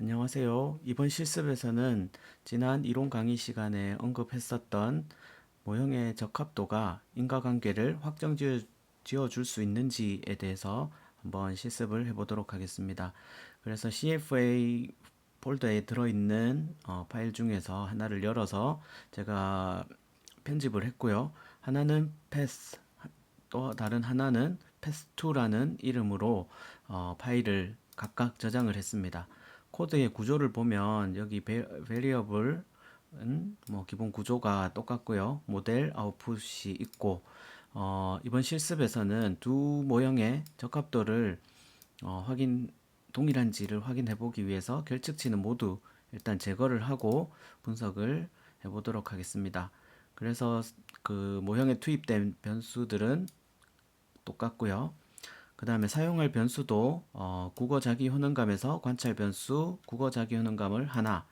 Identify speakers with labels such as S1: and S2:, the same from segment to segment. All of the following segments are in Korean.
S1: 안녕하세요. 이번 실습에서는 지난 이론 강의 시간에 언급했었던 모형의 적합도가 인과관계를 지어 줄 수 있는지에 대해서 한번 실습을 해보도록 하겠습니다. 그래서 CFA 폴더에 들어있는 파일 중에서 하나를 열어서 제가 편집을 했고요. 하나는 패스, 또 다른 하나는 패스2라는 이름으로 파일을 각각 저장을 했습니다. 코드의 구조를 보면 여기 variable은 뭐 기본 구조가 똑같고요. 모델 아웃풋이 있고 이번 실습에서는 두 모형의 적합도를 동일한지를 확인해 보기 위해서 결측치는 모두 일단 제거를 하고 분석을 해 보도록 하겠습니다. 그래서 그 모형에 투입된 변수들은 똑같고요. 그 다음에 사용할 변수도 국어 자기 효능감에서 관찰 변수 국어 자기 효능감을 하나,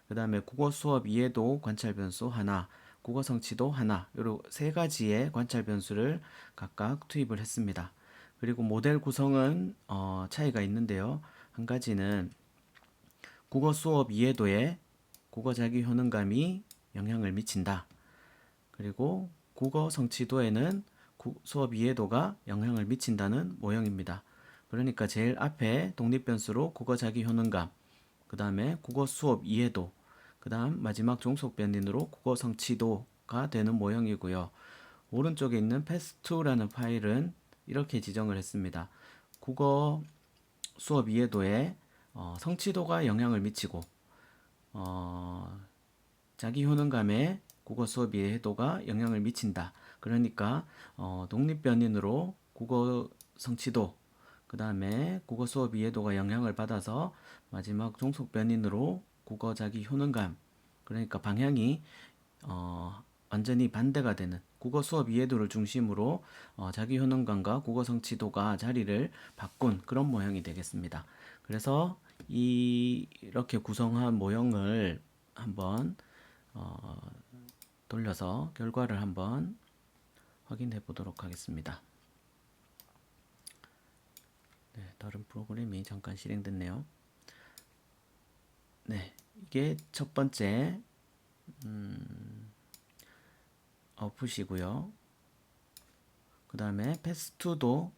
S1: 그 다음에 국어 수업 이해도 관찰 변수 하나, 국어 성취도 하나, 요런 세 가지의 관찰 변수를 각각 투입을 했습니다. 그리고 모델 구성은 차이가 있는데요. 한 가지는 국어 수업 이해도에 국어 자기 효능감이 영향을 미친다. 그리고 국어 성취도에는 수업 이해도가 영향을 미친다는 모형입니다. 그러니까 제일 앞에 독립변수로 국어 자기 효능감, 그 다음에 국어 수업 이해도, 그 다음 마지막 종속 변인으로 국어 성취도가 되는 모형이고요. 오른쪽에 있는 패스2라는 파일은 이렇게 지정을 했습니다. 국어 수업 이해도에 성취도가 영향을 미치고 어, 자기 효능감에 국어 수업 이해도가 영향을 미친다. 그러니까 독립변인으로 국어 성취도, 그 다음에 국어 수업 이해도가 영향을 받아서 마지막 종속 변인으로 국어 자기 효능감, 그러니까 방향이 완전히 반대가 되는 국어 수업 이해도를 중심으로 자기 효능감과 국어 성취도가 자리를 바꾼 그런 모형이 되겠습니다. 그래서 이렇게 구성한 모형을 한번 어, 돌려서 결과를 한번 확인해 보도록 하겠습니다. 네, 다른 프로그램이 잠깐 실행됐네요. 네, 이게 첫 번째 아웃풋이고요. 그 다음에 패스2도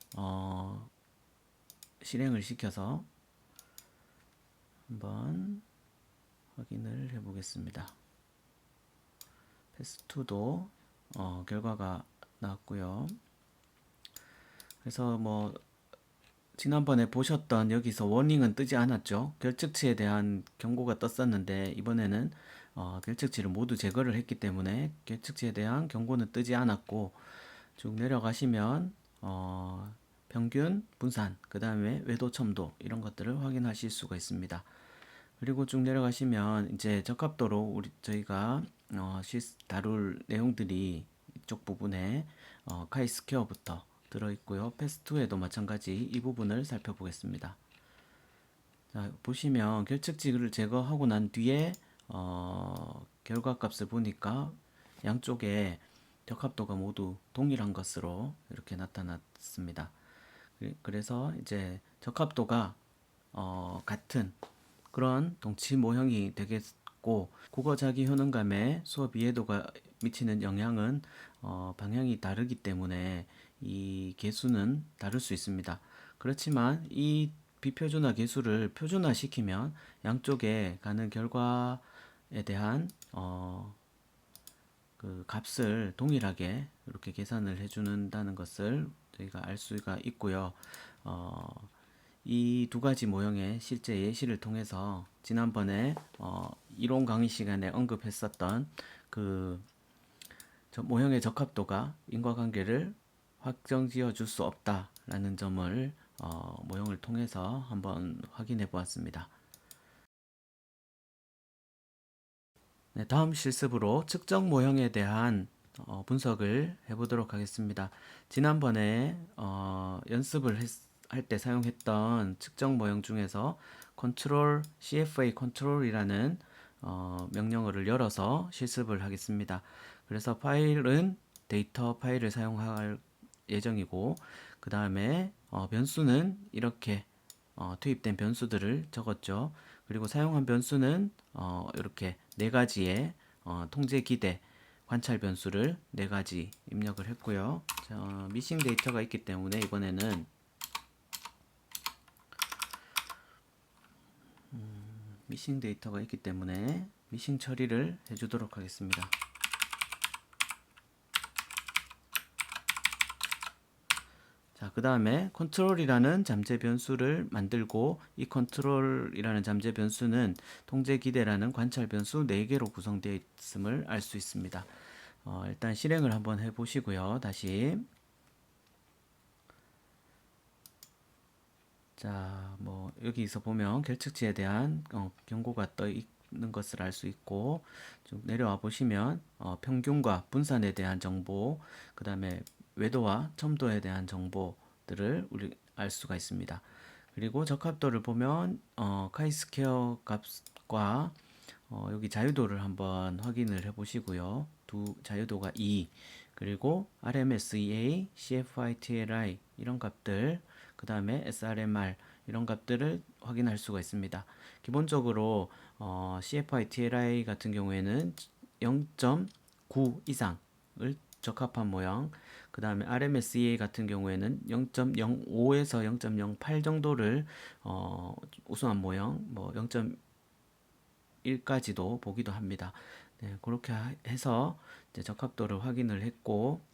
S1: 실행을 시켜서 한번 확인을 해 보겠습니다. 패스2도 결과가 나왔고요. 그래서 뭐 지난번에 보셨던 여기서 워닝은 뜨지 않았죠. 결측치에 대한 경고가 떴었는데 이번에는 결측치를 모두 제거를 했기 때문에 결측치에 대한 경고는 뜨지 않았고 쭉 내려가시면 평균, 분산, 그 다음에 외도, 첨도 이런 것들을 확인하실 수가 있습니다. 그리고 쭉 내려가시면 이제 적합도로 저희가 다룰 내용들이 이쪽 부분에 카이스퀘어부터 들어있고요. 패스2에도 마찬가지 이 부분을 살펴보겠습니다. 자, 보시면 결측지를 제거하고 난 뒤에 결과값을 보니까 양쪽에 적합도가 모두 동일한 것으로 이렇게 나타났습니다. 그래서 이제 적합도가 같은 그런 동치 모형이 되겠고 국어 자기 효능감에 수업 이해도가 미치는 영향은 방향이 다르기 때문에 이 개수는 다를 수 있습니다. 그렇지만 이 비표준화 개수를 표준화 시키면 양쪽에 가는 결과에 대한 그 값을 동일하게 이렇게 계산을 해주는다는 것을 저희가 알 수가 있고요. 이 두 가지 모형의 실제 예시를 통해서 지난번에 이론 강의 시간에 언급했었던 그 모형의 적합도가 인과관계를 확정지어 줄 수 없다라는 점을 모형을 통해서 한번 확인해 보았습니다. 네, 다음 실습으로 측정 모형에 대한 분석을 해보도록 하겠습니다. 지난번에 연습을 할 때 사용했던 측정 모형 중에서 CFA 컨트롤이라는 명령어를 열어서 실습을 하겠습니다. 그래서 파일은 데이터 파일을 사용할 예정이고 그 다음에 변수는 이렇게 투입된 변수들을 적었죠. 그리고 사용한 변수는 이렇게 네 가지의 통제 기대 관찰 변수를 네 가지 입력을 했고요. 자, 미싱 데이터가 있기 때문에 이번에는 미싱 데이터가 있기 때문에 미싱 처리를 해주도록 하겠습니다. 자, 그 다음에 컨트롤이라는 잠재 변수를 만들고 이 컨트롤이라는 잠재 변수는 통제 기대라는 관찰 변수 4개로 구성되어 있음을 알 수 있습니다. 일단 실행을 한번 해보시고요. 다시 자, 뭐 여기서 보면 결측치에 대한 경고가 떠 있는 것을 알 수 있고 쭉 내려와 보시면 평균과 분산에 대한 정보, 그 다음에 외도와 첨도에 대한 정보들을 우리 알 수가 있습니다. 그리고 적합도를 보면 카이스퀘어 값과 여기 자유도를 한번 확인을 해 보시고요. 두 자유도가 2, 그리고 RMSEA, CFITLI 이런 값들, 그 다음에 SRMR 이런 값들을 확인할 수가 있습니다. 기본적으로 CFITLI 같은 경우에는 0.9 이상을 적합한 모형, 그 다음에 RMSEA 같은 경우에는 0.05에서 0.08 정도를 우수한 모형, 뭐 0.1까지도 보기도 합니다. 네, 그렇게 해서 이제 적합도를 확인을 했고,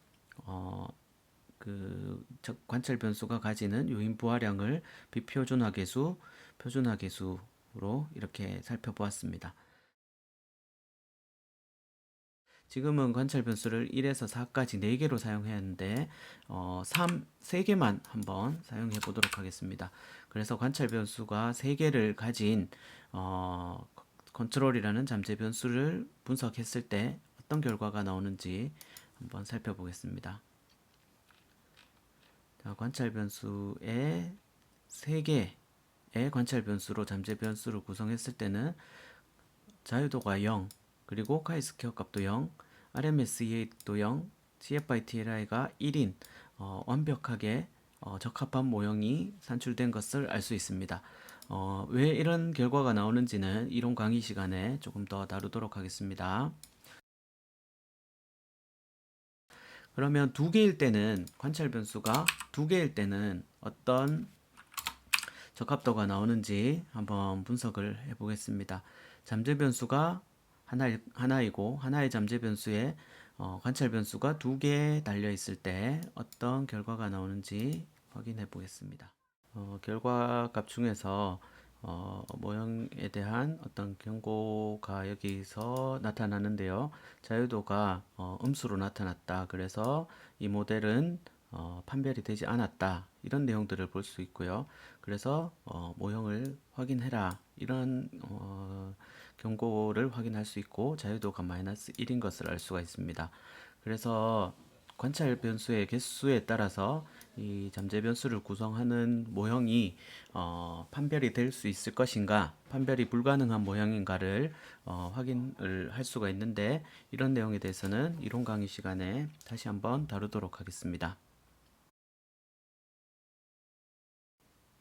S1: 그 관찰 변수가 가지는 요인 부하량을 비표준화 계수, 표준화 계수로 이렇게 살펴보았습니다. 지금은 관찰 변수를 1에서 4까지 4개로 사용해야 하는데 3개만 한번 사용해 보도록 하겠습니다. 그래서 관찰 변수가 3개를 가진 컨트롤이라는 잠재 변수를 분석했을 때 어떤 결과가 나오는지 한번 살펴보겠습니다. 자, 관찰 변수의 3개의 관찰 변수로 잠재 변수를 구성했을 때는 자유도가 0, 그리고 카이스퀘어 값도 0, RMSEA도 0, CFITLI가 1인 완벽하게 적합한 모형이 산출된 것을 알 수 있습니다. 왜 이런 결과가 나오는지는 이론 강의 시간에 조금 더 다루도록 하겠습니다. 그러면 두 개일 때는 관찰 변수가 두 개일 때는 어떤 적합도가 나오는지 한번 분석을 해 보겠습니다. 잠재 변수가 하나이고 하나의 잠재 변수에 관찰 변수가 두 개 달려 있을 때 어떤 결과가 나오는지 확인해 보겠습니다. 결과 값 중에서 모형에 대한 어떤 경고가 여기서 나타나는데요. 자유도가 음수로 나타났다. 그래서 이 모델은 판별이 되지 않았다. 이런 내용들을 볼 수 있고요. 그래서 모형을 확인해라. 이런 경고를 확인할 수 있고 자유도가 마이너스 1인 것을 알 수가 있습니다. 그래서 관찰 변수의 개수에 따라서 이 잠재 변수를 구성하는 모형이 판별이 될 수 있을 것인가, 판별이 불가능한 모형인가를 확인을 할 수가 있는데 이런 내용에 대해서는 이론 강의 시간에 다시 한번 다루도록 하겠습니다.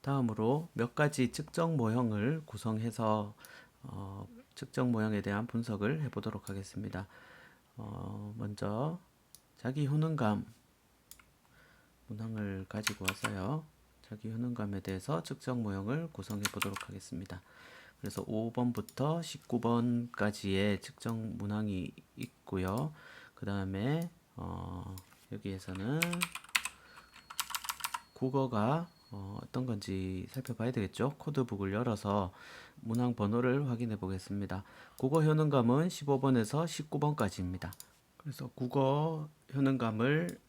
S1: 다음으로 몇 가지 측정 모형을 구성해서 측정 모형에 대한 분석을 해보도록 하겠습니다. 먼저 자기 효능감 문항을 가지고 와서요. 자기 효능감에 대해서 측정 모형을 구성해 보도록 하겠습니다. 그래서 5번부터 19번까지의 측정 문항이 있고요. 그 다음에 여기에서는 국어가 어떤 건지 살펴봐야 되겠죠. 코드북을 열어서 문항 번호를 확인해 보겠습니다. 국어 효능감은 15번에서 19번까지입니다. 그래서 국어 효능감을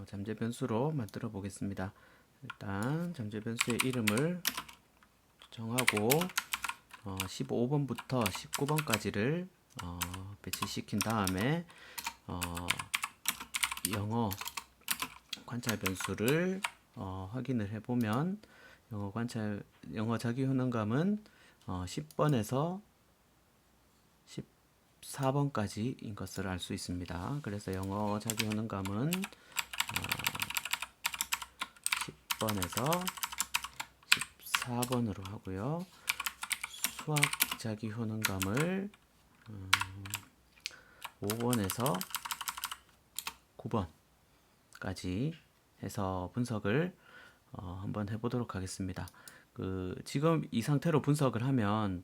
S1: 잠재 변수로 만들어 보겠습니다. 일단 잠재 변수의 이름을 정하고 15번부터 19번까지를 배치시킨 다음에 영어 관찰 변수를 확인을 해보면 영어 자기 효능감은 10번에서 14번까지인 것을 알 수 있습니다. 그래서 영어 자기 효능감은 10번에서 14번으로 하고요. 수학 자기 효능감을 5번에서 9번까지 해서 분석을 한번 해보도록 하겠습니다. 지금 이 상태로 분석을 하면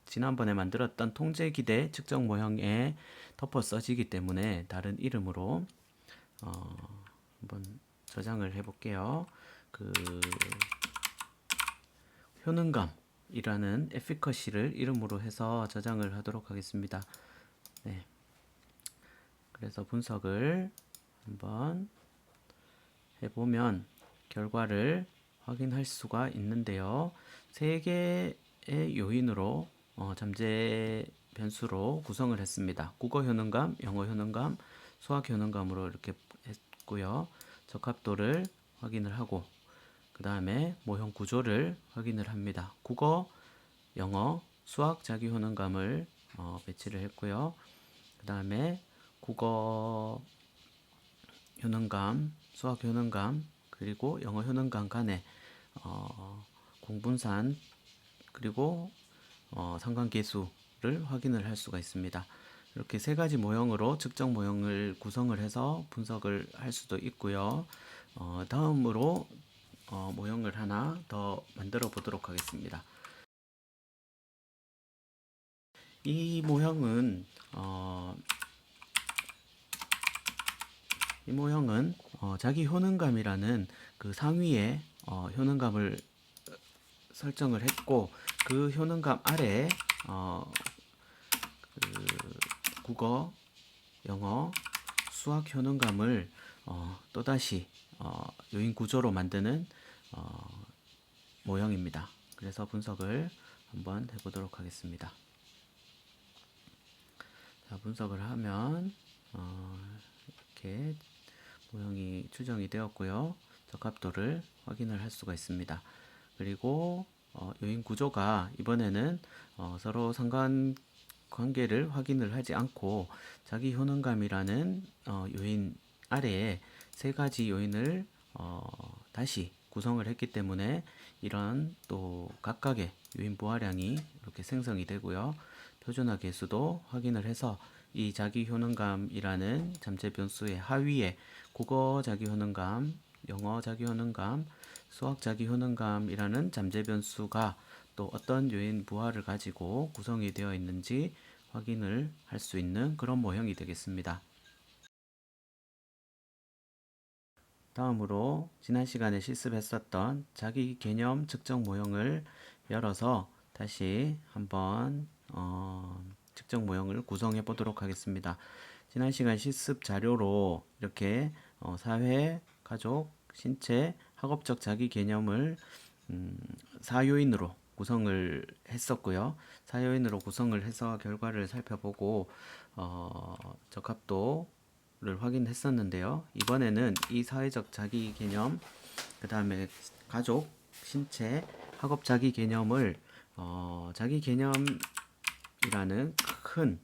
S1: 지난번에 만들었던 통제기대 측정 모형에 덮어 써지기 때문에 다른 이름으로 한번 저장을 해볼게요. 효능감이라는 에피커시를 이름으로 해서 저장을 하도록 하겠습니다. 네. 그래서 분석을 한번 해보면 결과를 확인할 수가 있는데요. 세 개의 요인으로 잠재 변수로 구성을 했습니다. 국어 효능감, 영어 효능감, 수학 효능감으로 이렇게 했고요. 적합도를 확인을 하고 그 다음에 모형 구조를 확인을 합니다. 국어, 영어, 수학 자기 효능감을 배치를 했고요. 그 다음에 국어 효능감, 수학 효능감, 그리고 영어 효능감 간의 공분산 그리고 상관계수를 확인을 할 수가 있습니다. 이렇게 세 가지 모형으로 측정 모형을 구성을 해서 분석을 할 수도 있고요. 다음으로 모형을 하나 더 만들어 보도록 하겠습니다. 이 모형은 자기 효능감이라는 그 상위에 효능감을 설정을 했고 그 효능감 아래 국어, 영어, 수학 효능감을 또다시 요인 구조로 만드는 모형입니다. 그래서 분석을 한번 해보도록 하겠습니다. 자, 분석을 하면 이렇게 모형이 추정이 되었고요. 적합도를 확인을 할 수가 있습니다. 그리고 요인 구조가 이번에는 서로 상관관계를 확인을 하지 않고 자기 효능감이라는 요인 아래에 세 가지 요인을 다시 구성을 했기 때문에 이런 또 각각의 요인 부하량이 이렇게 생성이 되고요. 표준화 계수도 확인을 해서 이 자기 효능감이라는 잠재 변수의 하위에 국어 자기 효능감, 영어 자기 효능감, 수학 자기 효능감이라는 잠재 변수가 또 어떤 요인 부하를 가지고 구성이 되어 있는지 확인을 할 수 있는 그런 모형이 되겠습니다. 다음으로 지난 시간에 실습했었던 자기 개념 측정 모형을 열어서 다시 한번 측정 모형을 구성해 보도록 하겠습니다. 지난 시간 실습 자료로 이렇게 사회, 가족, 신체, 학업적 자기 개념을 4요인으로 구성을 했었고요. 4요인으로 구성을 해서 결과를 살펴보고 적합도를 확인했었는데요. 이번에는 이 사회적 자기 개념, 그 다음에 가족, 신체, 학업 자기 개념을 자기 개념이라는 큰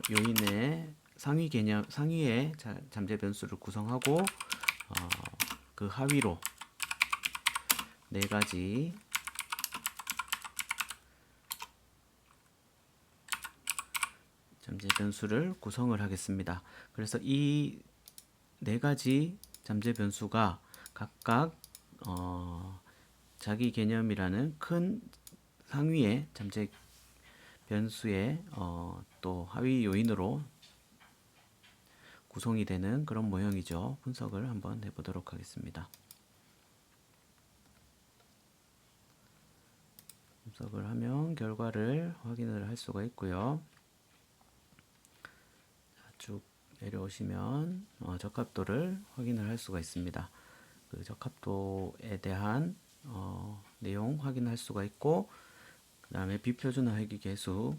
S1: 요인의 상위의 잠재 변수를 구성하고 그 하위로 네 가지 잠재 변수를 구성을 하겠습니다. 그래서 이 네 가지 잠재 변수가 각각 자기 개념이라는 큰 상위의 잠재 변수의 또 하위 요인으로 구성이 되는 그런 모형이죠. 분석을 한번 해보도록 하겠습니다. 분석을 하면 결과를 확인을 할 수가 있고요. 쭉 내려오시면 적합도를 확인을 할 수가 있습니다. 그 적합도에 대한 내용 확인할 수가 있고 그 다음에 비표준화 회귀 계수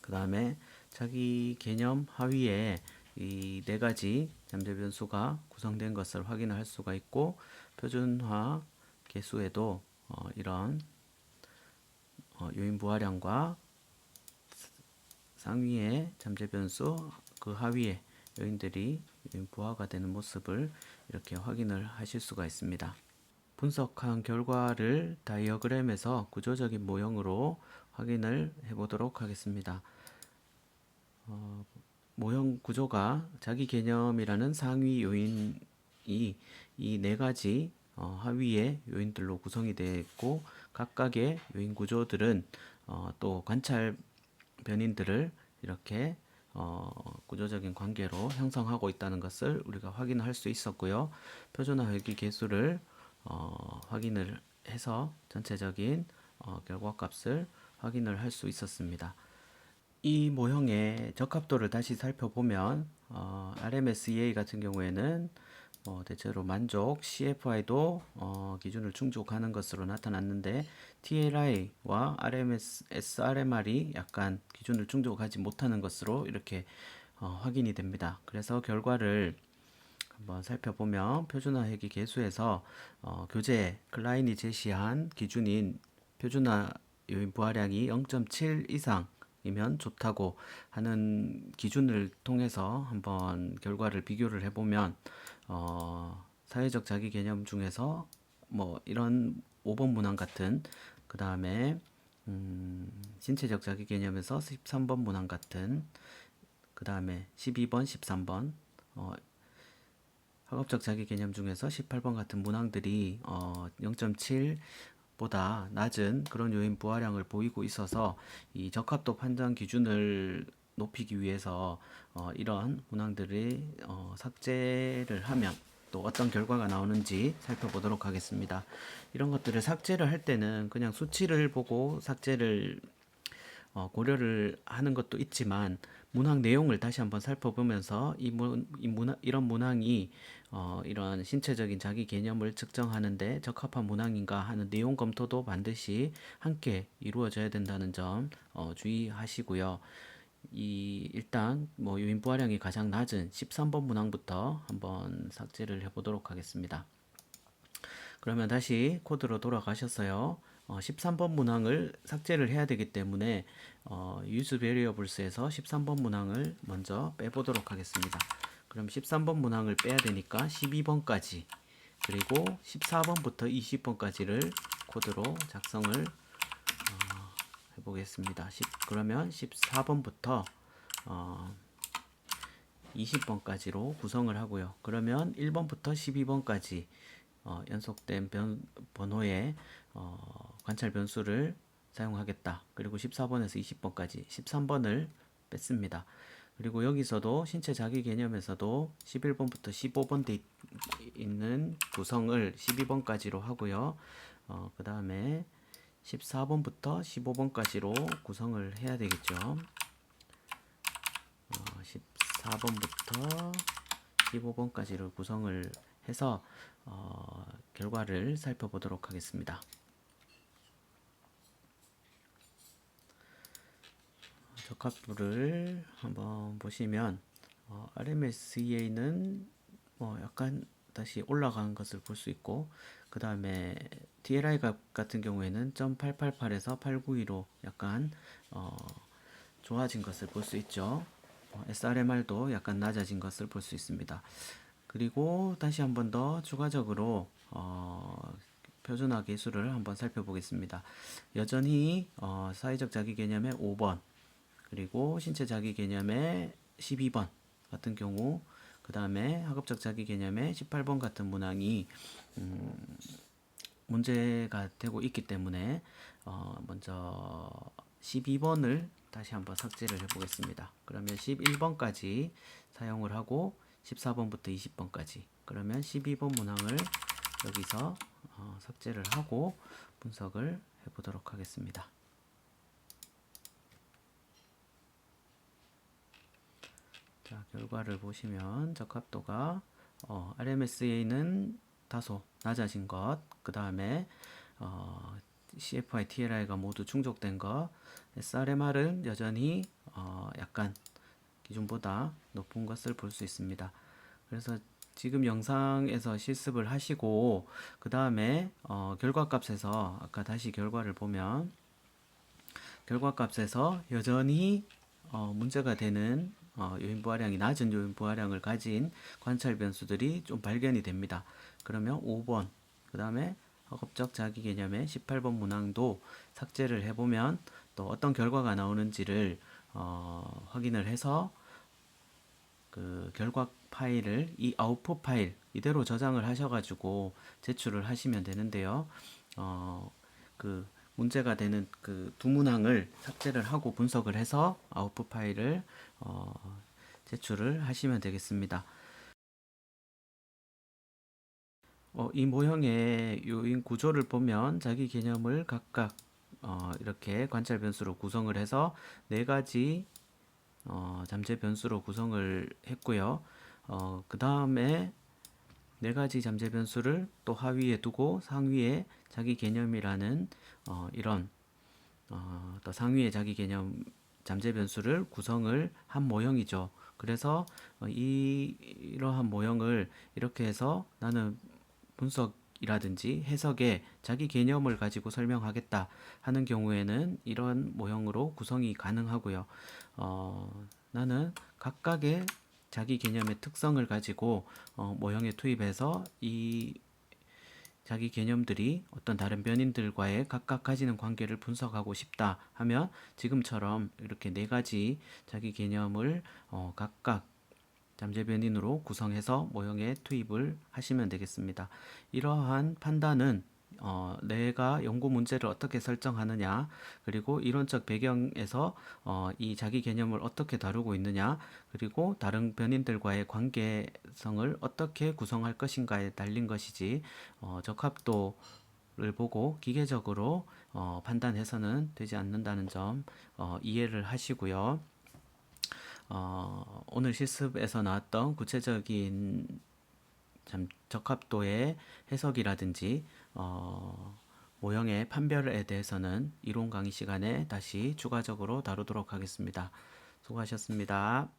S1: 그 다음에 자기 개념 하위에 이 네 가지 잠재 변수가 구성된 것을 확인할 수가 있고 표준화 계수에도 이런 요인 부하량과 상위의 잠재 변수 그 하위의 요인들이 요인 부하가 되는 모습을 이렇게 확인을 하실 수가 있습니다. 분석한 결과를 다이어그램에서 구조적인 모형으로 확인을 해보도록 하겠습니다. 모형 구조가 자기 개념이라는 상위 요인이 이 네 가지 하위의 요인들로 구성이 되어 있고, 각각의 요인 구조들은 또 관찰 변인들을 이렇게 구조적인 관계로 형성하고 있다는 것을 우리가 확인할 수 있었고요. 표준화 회귀 계수를 확인을 해서 전체적인 결과값을 확인을 할 수 있었습니다. 이 모형의 적합도를 다시 살펴보면 RMSEA 같은 경우에는 대체로 만족, CFI도 기준을 충족하는 것으로 나타났는데, TLI와 SRMR이 약간 기준을 충족하지 못하는 것으로 이렇게 확인이 됩니다. 그래서 결과를 한번 살펴보면, 표준화 회귀 계수에서 교재 클라인이 제시한 기준인 표준화 요인 부하량이 0.7 이상이면 좋다고 하는 기준을 통해서 한번 결과를 비교를 해보면, 사회적 자기 개념 중에서 뭐 이런 5번 문항 같은, 그 다음에 신체적 자기 개념에서 13번 문항 같은, 그 다음에 12번, 13번, 학업적 자기 개념 중에서 18번 같은 문항들이 0.7 보다 낮은 그런 요인 부하량을 보이고 있어서, 이 적합도 판정 기준을 높이기 위해서 이런 문항들이 삭제를 하면 또 어떤 결과가 나오는지 살펴보도록 하겠습니다. 이런 것들을 삭제를 할 때는 그냥 수치를 보고 삭제를 고려를 하는 것도 있지만, 문항 내용을 다시 한번 살펴보면서 이런 문항이 이런 신체적인 자기 개념을 측정하는데 적합한 문항인가 하는 내용 검토도 반드시 함께 이루어져야 된다는 점 주의하시고요. 일단 뭐 요인 부하량이 가장 낮은 13번 문항부터 한번 삭제를 해보도록 하겠습니다. 그러면 다시 코드로 돌아가셨어요. 13번 문항을 삭제를 해야 되기 때문에 use variables에서 13번 문항을 먼저 빼보도록 하겠습니다. 그럼 13번 문항을 빼야 되니까 12번까지, 그리고 14번부터 20번까지를 코드로 작성을 해보겠습니다. 그러면 14번부터 20번까지로 구성을 하고요. 그러면 1번부터 12번까지 연속된 번호의 관찰 변수를 사용하겠다. 그리고 14번에서 20번까지 13번을 뺐습니다. 그리고 여기서도 신체 자기 개념에서도 11번부터 15번 돼 있는 구성을 12번까지로 하고요. 그 다음에 14번부터 15번까지로 구성을 해야 되겠죠. 14번부터 15번까지를 구성을 해서 결과를 살펴보도록 하겠습니다. 적합도를 한번 보시면 RMSEA는 뭐 약간 다시 올라간 것을 볼 수 있고, 그 다음에 TLI 값 같은 경우에는 0.888에서 892로 약간 좋아진 것을 볼 수 있죠. SRMR도 약간 낮아진 것을 볼 수 있습니다. 그리고 다시 한번 더 추가적으로 표준화 계수를 한번 살펴보겠습니다. 여전히 사회적 자기 개념의 5번, 그리고 신체 자기 개념의 12번 같은 경우, 그 다음에 학업적 자기 개념의 18번 같은 문항이 문제가 되고 있기 때문에 먼저 12번을 다시 한번 삭제를 해보겠습니다. 그러면 11번까지 사용을 하고 14번부터 20번까지, 그러면 12번 문항을 여기서 삭제를 하고 분석을 해보도록 하겠습니다. 자, 결과를 보시면 적합도가 RMSEA는 다소 낮아진 것, 그 다음에 CFI, TLI가 모두 충족된 것, SRMR은 여전히 약간 기준보다 높은 것을 볼 수 있습니다. 그래서 지금 영상에서 실습을 하시고, 그 다음에 결과값에서 아까 다시 결과를 보면, 결과값에서 여전히 문제가 되는 요인 부하량이 낮은 요인 부하량을 가진 관찰 변수들이 좀 발견이 됩니다. 그러면 5번, 그 다음에 허겁적 자기 개념의 18번 문항도 삭제를 해보면 또 어떤 결과가 나오는지를 확인을 해서 그 결과 파일을 이 아웃풋 파일 이대로 저장을 하셔가지고 제출을 하시면 되는데요. 그 문제가 되는 그 두 문항을 삭제를 하고 분석을 해서 아웃풋 파일을 제출을 하시면 되겠습니다. 이 모형의 요인 구조를 보면 자기 개념을 각각 이렇게 관찰 변수로 구성을 해서 네 가지 잠재 변수로 구성을 했고요. 그 다음에 네 가지 잠재 변수를 또 하위에 두고 상위에 자기 개념이라는 이런 또 상위에 자기 개념 잠재 변수를 구성을 한 모형이죠. 그래서 이러한 모형을 이렇게 해서 나는 분석이라든지 해석에 자기 개념을 가지고 설명하겠다 하는 경우에는 이런 모형으로 구성이 가능하고요. 나는 각각의 자기 개념의 특성을 가지고 모형에 투입해서 이 자기 개념들이 어떤 다른 변인들과의 각각 가지는 관계를 분석하고 싶다 하면 지금처럼 이렇게 네 가지 자기 개념을 각각 잠재 변인으로 구성해서 모형에 투입을 하시면 되겠습니다. 이러한 판단은 내가 연구 문제를 어떻게 설정하느냐, 그리고 이론적 배경에서 이 자기 개념을 어떻게 다루고 있느냐, 그리고 다른 변인들과의 관계성을 어떻게 구성할 것인가에 달린 것이지, 적합도를 보고 기계적으로 판단해서는 되지 않는다는 점 이해를 하시고요. 오늘 실습에서 나왔던 구체적인 적합도의 해석이라든지 모형의 판별에 대해서는 이론 강의 시간에 다시 추가적으로 다루도록 하겠습니다. 수고하셨습니다.